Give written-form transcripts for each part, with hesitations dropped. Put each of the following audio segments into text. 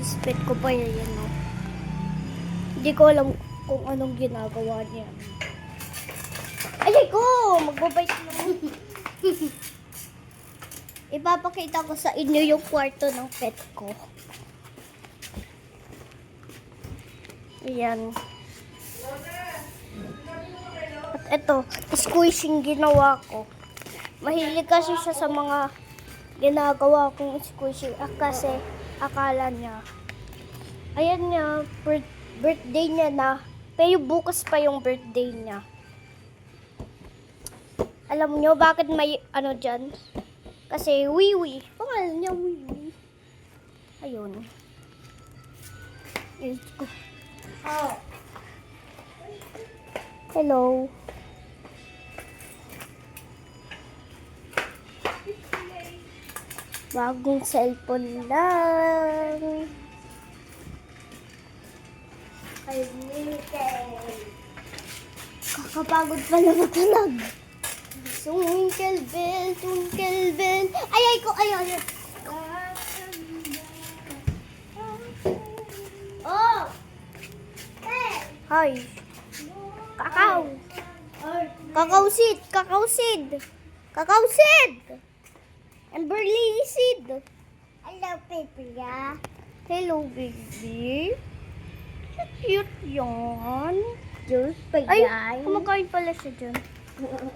guys, pet ko pa yan, no? Hindi ko alam kung anong ginagawa niya. Ay ko! Magbabait naman. Ipapakita ko sa inyo yung kwarto ng pet ko. Ayan. At ito, squishing ginawa ko. Mahilig kasi siya sa mga ginagawa kong squishing. Kasi akala niya. Ayan niya, birthday niya na. Pero bukas pa yung birthday niya. Alam niyo bakit may ano dyan? Kasi Wiwi. Pangalan niya Wiwi. Ayun. Let's go. Oh. Hello. Bagong cellphone lang. Ay, kakapagod pala matulog. Twinkle bell, twinkle bell. Ay ko, ay. Oh! Hey! Hi. Kakao. Kakao seed, kakao seed. Kakao seed. Amberly seed. Hello, baby. Hello, baby. Cute yan. Juice pa Ay, yan. kumakain pala siya dyan.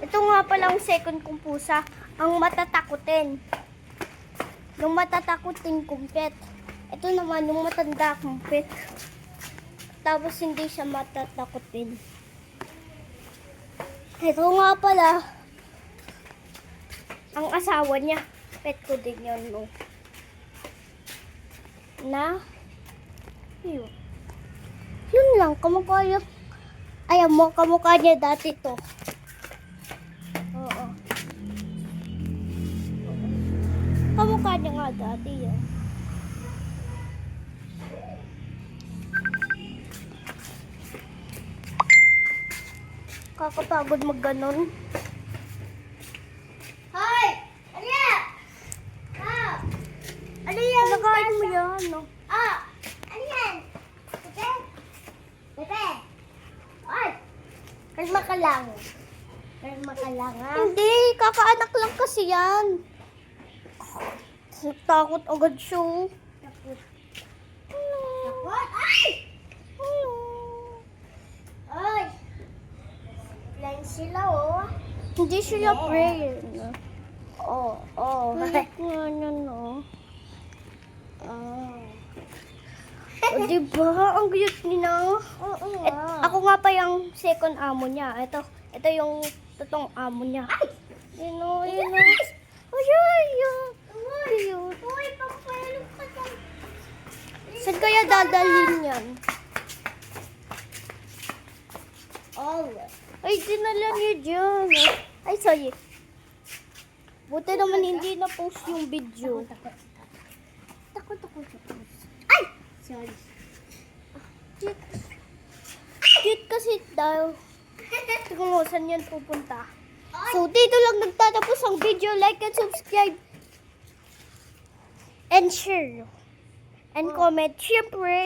Ito nga pala ang second kong pusa. Ang matatakutin. Yung matatakutin kong pet. Ito naman yung matanda kong pet. Tapos hindi siya matatakutin. Ito nga pala ang asawa niya. Pet ko din yun, no? Na? Yun. Yun lang. Kamukha yung... Ayan mo, kamukha niya dati to. Oo. Kamukha niya nga dati yan. Kakapagod magganon. Hoy! Ano yan? Ah! Ano yan? Nakain mo yan, no? Ah! Ano yan? Pepe? Pepe? Ay! Kalma ka lang. Kalma ka lang, ha? Hindi, kakaanak lang kasi yan. Takot agad siya. Takot. Takot? Ay! Ay! Blind sila, oh. Hindi sila Yeah. prayer. Oh, oh. Kulit nga niya, no? Oh. O, diba? Ang cute nila. Oo Ako nga pa yung second amo niya. Ito yung totoong amo niya. Ay! Yun o, yun o. Cute. Uy, papayalo ka dyan. Saan kaya dadalhin yan? Oh. Ay, dinala niya dyan. Ay, sorry. Buti naman hindi na-post yung video. Takot. Ay! Sorry. Cute kasi daw. Tingnan mo, saan yan pupunta? So, dito lang nagtatapos ang video. Like and subscribe. And share. And comment. Siyempre.